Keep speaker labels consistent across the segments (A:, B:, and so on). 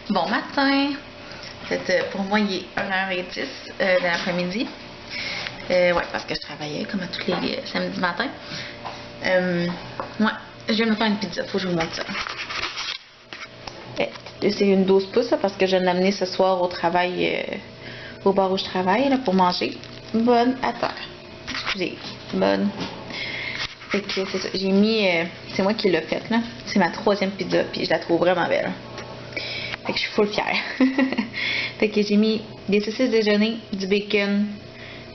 A: Bon matin! En fait, pour moi, il est 1h10 de l'après-midi. Ouais, parce que je travaillais comme à tous les samedis matins. Ouais, je viens de me faire une pizza, faut que je vous montre ça. C'est une 12 pouces parce que je viens de l'amener ce soir au travail, au bar où je travaille là, pour manger. Bonne à terre. Excusez, bonne. Fait que c'est ça, j'ai mis, c'est moi qui l'ai faite là. C'est ma 3e pizza, puis je la trouve vraiment belle. Fait que je suis full fière. Fait que j'ai mis des saucisses déjeuner, du bacon,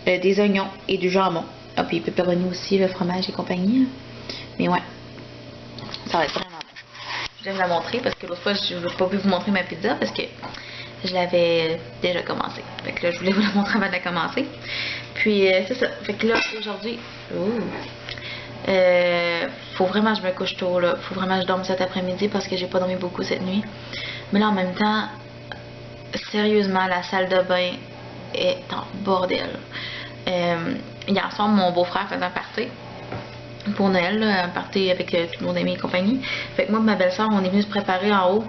A: des oignons et du jambon. Ah, puis pepperoni aussi, le fromage et compagnie. Là. Mais ouais, ça va être vraiment bon. Je vais vous la montrer parce que l'autre fois, je n'ai pas pu vous montrer ma pizza parce que je l'avais déjà commencé. Fait que là, je voulais vous la montrer avant de la commencer. Puis, c'est ça. Fait que là, aujourd'hui, faut vraiment que je me couche tôt, là. Faut vraiment que je dorme cet après-midi parce que j'ai pas dormi beaucoup cette nuit. Mais là, en même temps, sérieusement, la salle de bain est en bordel. Hier soir, mon beau-frère faisait un party pour Noël, là, un party avec tout le monde amis et compagnie. Fait que moi et ma belle-sœur, on est venus se préparer en haut.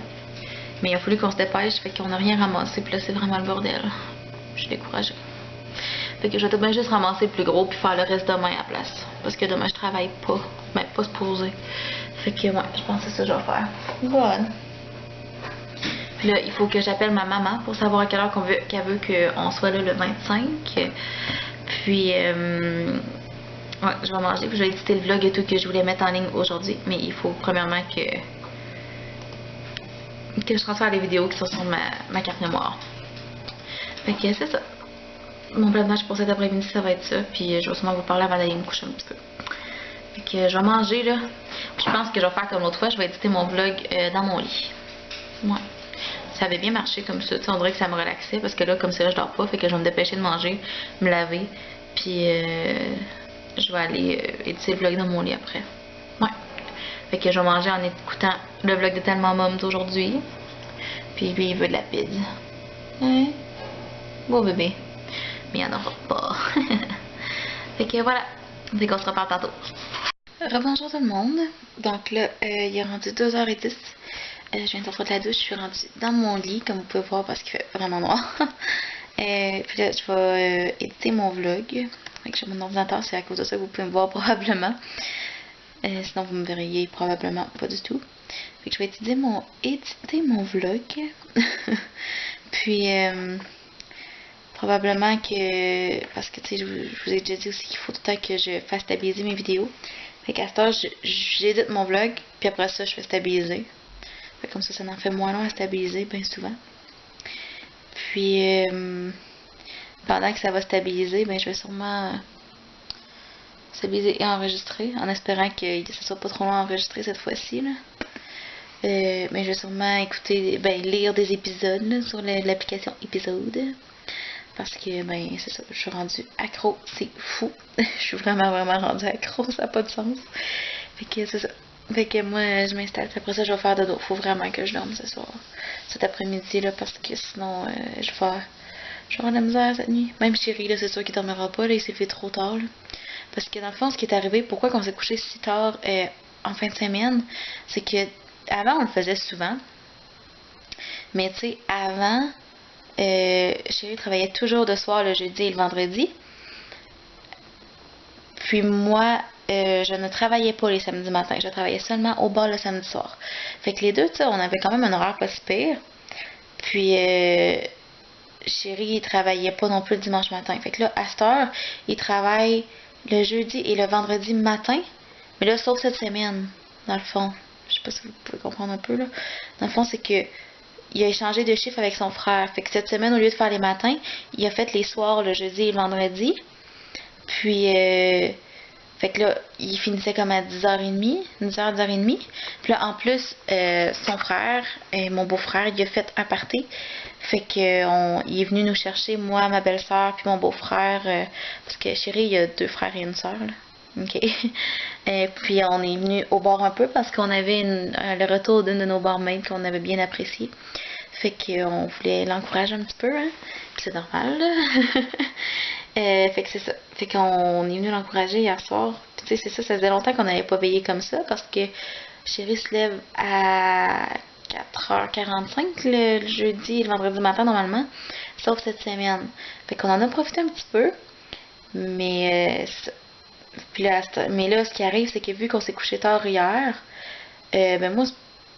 A: Mais il a fallu qu'on se dépêche, fait qu'on n'a rien ramassé. Puis là, c'est vraiment le bordel. Je suis découragée. Fait que je vais tout de même juste ramasser le plus gros puis faire le reste demain à la place. Parce que demain, je travaille pas. Ben, pas se poser. Fait que, ouais, je pense que c'est ça que je vais faire. Bonne. Puis là, il faut que j'appelle ma maman pour savoir à quelle heure qu'elle veut qu'on soit là le 25. Puis, ouais, je vais manger. Puis je vais éditer le vlog et tout que je voulais mettre en ligne aujourd'hui. Mais il faut premièrement que je transfère les vidéos qui sont sur ma carte mémoire. Fait que c'est ça. Mon plan de match pour cet après-midi, ça va être ça. Puis je vais sûrement vous parler avant d'aller me coucher un petit peu. Fait que je vais manger là. Puis je pense que je vais faire comme l'autre fois. Je vais éditer mon vlog dans mon lit. Ouais. Ça avait bien marché comme ça. On dirait que ça me relaxait. Parce que là, comme ça, je dors pas. Fait que je vais me dépêcher de manger, me laver. Puis je vais aller éditer le vlog dans mon lit après. Ouais. Fait que je vais manger en écoutant le vlog de Tellement Mom d'aujourd'hui. Puis lui, il veut de la pizza. Ouais. Beau bébé. Mais il n'y en aura pas. Fait que voilà. Fait qu'on se reparle tantôt. Rebonjour tout le monde. Donc là, il est rendu 2h10. Je viens de sortir de la douche. Je suis rendue dans mon lit, comme vous pouvez voir, parce qu'il fait vraiment noir. Puis là, je vais éditer mon vlog. Fait que j'ai mon ordinateur, c'est à cause de ça que vous pouvez me voir probablement. Sinon, vous me verriez probablement pas du tout. Fait que je vais éditer mon vlog. Puis, probablement que, parce que tu sais, je vous ai déjà dit aussi qu'il faut tout le temps que je fasse stabiliser mes vidéos. Fait qu'à ce temps, j'édite mon vlog, puis après ça, je fais stabiliser. Fait comme ça en fait moins long à stabiliser, bien souvent. Puis, pendant que ça va stabiliser, ben je vais sûrement stabiliser et enregistrer, en espérant que ça soit pas trop long à enregistrer cette fois-ci, là. Mais je vais sûrement écouter, lire des épisodes là, sur l'application épisode. Parce que, c'est ça, je suis rendue accro, c'est fou. Je suis vraiment rendue accro, ça n'a pas de sens. Fait que c'est ça. Fait que moi, je m'installe, puis après ça, je vais faire dodo. Faut vraiment que je dorme ce soir, cet après-midi, là, parce que sinon, je vais avoir de la misère cette nuit. Même Chéri, là, c'est sûr qu'il dormira pas, là, il s'est fait trop tard, là. Parce que dans le fond, ce qui est arrivé, pourquoi qu'on s'est couché si tard en fin de semaine, c'est que avant on le faisait souvent. Mais tu sais, avant, Chéri travaillait toujours de soir le jeudi et le vendredi. Puis moi, je ne travaillais pas les samedis matins. Je travaillais seulement au bar le samedi soir. Fait que les deux, tu sais, on avait quand même un horaire pas si pire. Puis Chéri, il travaillait pas non plus le dimanche matin. Fait que là, à cette heure, il travaille le jeudi et le vendredi matin. Mais là, sauf cette semaine, dans le fond. Je sais pas si vous pouvez comprendre un peu, là. Dans le fond, c'est que il a échangé de chiffre avec son frère. Fait que cette semaine, au lieu de faire les matins, il a fait les soirs, le jeudi et le vendredi. Puis, fait que là, il finissait comme à 10h30, 10h30. Puis là, en plus, son frère, mon beau-frère, il a fait un party. Fait que il est venu nous chercher, moi, ma belle-sœur, puis mon beau-frère, parce que Chéri, il y a 2 frères et une sœur, là. OK. Puis on est venu au bar un peu parce qu'on avait le retour d'une de nos barmaids qu'on avait bien apprécié. Fait qu'on voulait l'encourager un petit peu, hein. Puis c'est normal, là. Fait que c'est ça. Fait qu'on est venu l'encourager hier soir. Puis tu sais, c'est ça, ça faisait longtemps qu'on n'avait pas veillé comme ça parce que Chéri se lève à 4h45 le jeudi et le vendredi matin normalement, sauf cette semaine. Fait qu'on en a profité un petit peu, mais puis là, mais là, ce qui arrive, c'est que vu qu'on s'est couché tard hier, ben moi,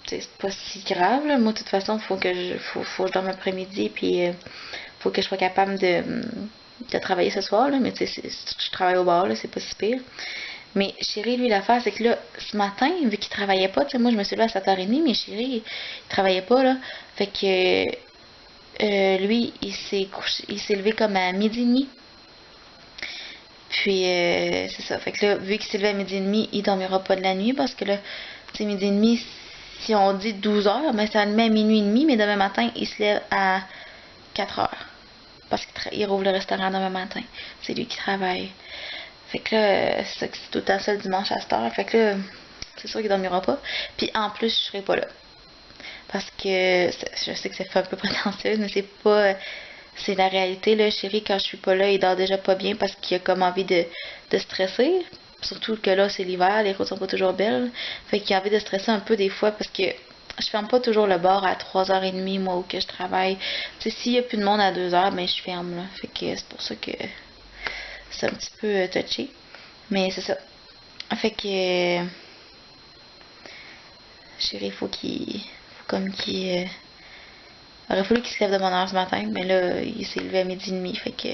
A: c'est pas si grave, là. Moi, de toute façon, faut que je dorme l'après-midi, puis faut que je sois capable de travailler ce soir, là. Mais tu sais, je travaille au bar, là, c'est pas si pire. Mais Chéri, lui, l'affaire, c'est que là, ce matin, vu qu'il travaillait pas, tu sais, moi, je me suis levée à 7h30, mais Chéri, il travaillait pas, là. Fait que lui, il s'est levé comme à 12h30. Puis, c'est ça. Fait que là, vu qu'il s'est levé à 12h30, il dormira pas de la nuit, parce que là, tu sais, 12h30, si on dit 12h, ben ça le met à 12h30, mais demain matin, il se lève à 4h. Parce qu'il rouvre le restaurant demain matin. C'est lui qui travaille. Fait que là, c'est tout le temps ça le dimanche à cette heure. Fait que là, c'est sûr qu'il dormira pas. Puis en plus, je serai pas là. Parce que, je sais que ça fait un peu prétentieuse, mais c'est pas... C'est la réalité, là. Chéri, quand je suis pas là, il dort déjà pas bien parce qu'il a comme envie de stresser. Surtout que là, c'est l'hiver, les routes sont pas toujours belles. Fait qu'il a envie de stresser un peu des fois parce que je ferme pas toujours le bar à 3h30, moi, où que je travaille. Tu sais, s'il y a plus de monde à 2h, ben je ferme, là. Fait que c'est pour ça que c'est un petit peu touché. Mais c'est ça. Fait que Chéri, faut comme qu'il aurait fallu qu'il se lève de bonne heure ce matin, mais là, il s'est levé à 12h30, fait que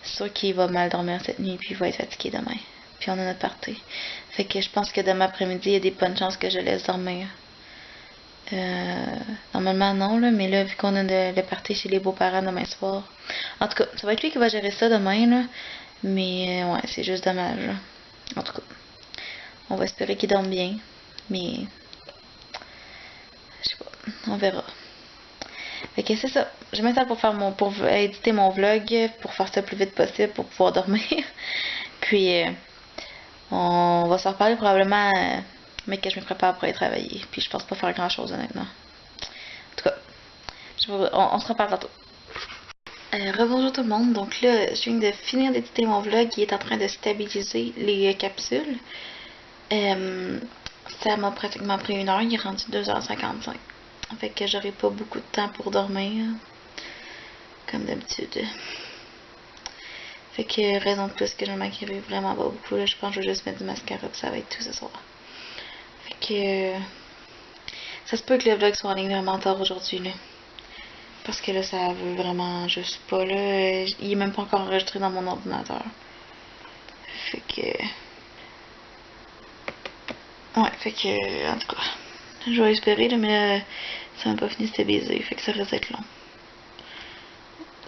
A: c'est sûr qu'il va mal dormir cette nuit, puis il va être fatigué demain. Puis on a notre party. Fait que je pense que demain après-midi, il y a des bonnes chances que je laisse dormir. Normalement non, là, mais là, vu qu'on a le party chez les beaux-parents demain soir. En tout cas, ça va être lui qui va gérer ça demain, là. Mais ouais, c'est juste dommage, là. En tout cas, on va espérer qu'il dorme bien. Mais je sais pas, on verra. Fait que c'est ça. Je m'installe pour éditer mon vlog, pour faire ça le plus vite possible, pour pouvoir dormir. Puis on va se reparler probablement, mais que je me prépare pour aller travailler. Puis je pense pas faire grand chose honnêtement. En tout cas, on se reparle tantôt. Rebonjour tout le monde. Donc là, je viens de finir d'éditer mon vlog qui est en train de stabiliser les capsules. Ça m'a pratiquement pris 1 heure. Il est rendu 2h55. Fait que j'aurai pas beaucoup de temps pour dormir. Comme d'habitude. Fait que raison de plus que je me maquillerai vraiment pas beaucoup. Là, je pense que je vais juste mettre du mascara puis ça va être tout ce soir. Fait que ça se peut que le vlog soit en ligne vraiment tard aujourd'hui là. Parce que là ça veut vraiment juste pas là. Il est même pas encore enregistré dans mon ordinateur. Fait que ouais, fait que en tout cas. Je vais espérer là, mais là, ça m'a pas fini de stabiliser. Fait que ça risque d'être long.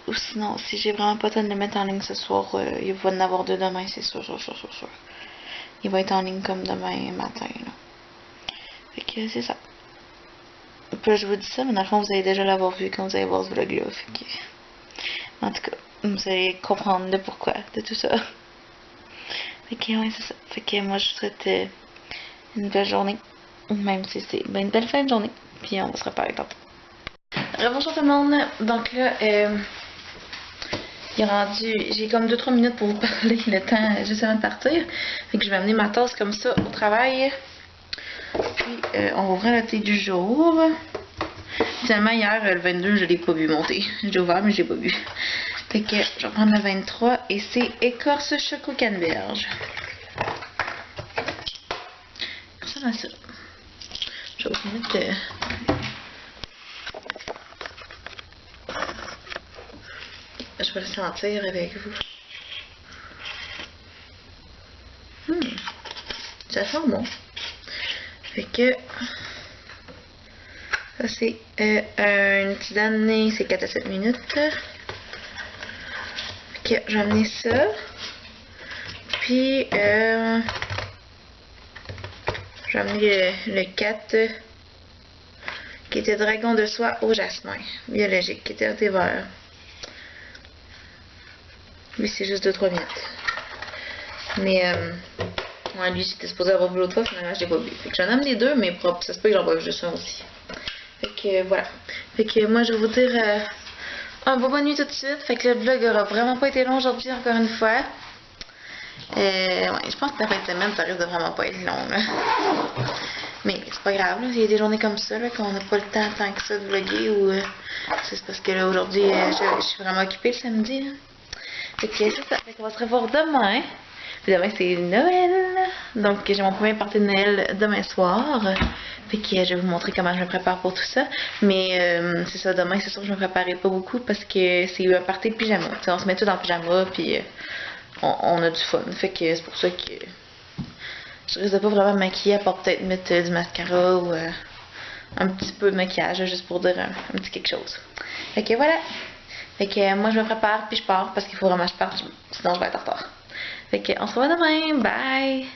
A: Ou sinon, si j'ai vraiment pas le temps de le mettre en ligne ce soir, il va en avoir 2 demain, c'est sûr. Il va être en ligne comme demain matin, là. Fait que c'est ça. Puis là, je vous dis ça, mais dans le fond, vous allez déjà l'avoir vu quand vous allez voir ce vlog-là. Fait que... En tout cas, vous allez comprendre le pourquoi de tout ça. Fait que, ouais, c'est ça. Fait que moi, je vous souhaite une belle journée. Même si c'est une belle fin de journée. Puis on va se reparler tantôt. Rebonjour tout le monde. Donc là, il est rendu. J'ai comme 2-3 minutes pour vous parler le temps juste avant de partir. Fait que je vais amener ma tasse comme ça au travail. Puis on va ouvrir le thé du jour. Finalement hier, le 22, je l'ai pas vu monter. J'ai ouvert mais je l'ai pas vu. Fait que je vais prendre le 23 et c'est écorce choco canneberge. Ça va ça. Je vais vous mettre je vais le sentir avec vous. Ça sent bon. Fait que ça c'est une tisane, c'est 4 à 7 minutes. Fait que je vais amener ça. Puis je vais amener le 4 qui était dragon de soie au jasmin biologique, qui était un thé vert. Lui c'est juste 2-3 minutes. Mais ouais, lui j'étais supposé avoir vu l'autre fois, finalement je l'ai pas vu. Fait que j'en ai amené 2, mais propre, ça se peut que j'en boive juste un aussi. Fait que voilà. Fait que moi je vais vous dire un beau bonne nuit tout de suite. Fait que le vlog aura vraiment pas été long aujourd'hui encore une fois. Ouais, je pense que la fin de semaine ça risque de vraiment pas être long là. Mais c'est pas grave, là. Il y a des journées comme ça, là, qu'on n'a pas le temps tant que ça de vlogger ou. C'est parce que là, aujourd'hui, je suis vraiment occupée le samedi, là. Fait que c'est ça. Fait qu'on va se revoir demain. Puis demain, c'est Noël. Donc, j'ai mon premier party de Noël demain soir. Fait que je vais vous montrer comment je me prépare pour tout ça. Mais c'est ça, demain, c'est sûr que je me préparerai pas beaucoup parce que c'est un party de pyjama. T'sais, on se met tout en pyjama, puis on a du fun. Fait que c'est pour ça que je risque de pas vraiment me maquiller, à part peut-être mettre du mascara ou un petit peu de maquillage, juste pour dire un petit quelque chose. Fait que voilà. Fait que moi, je me prépare, puis je pars parce qu'il faut vraiment que je parte, sinon je vais être en retard. Fait que on se revoit demain. Bye!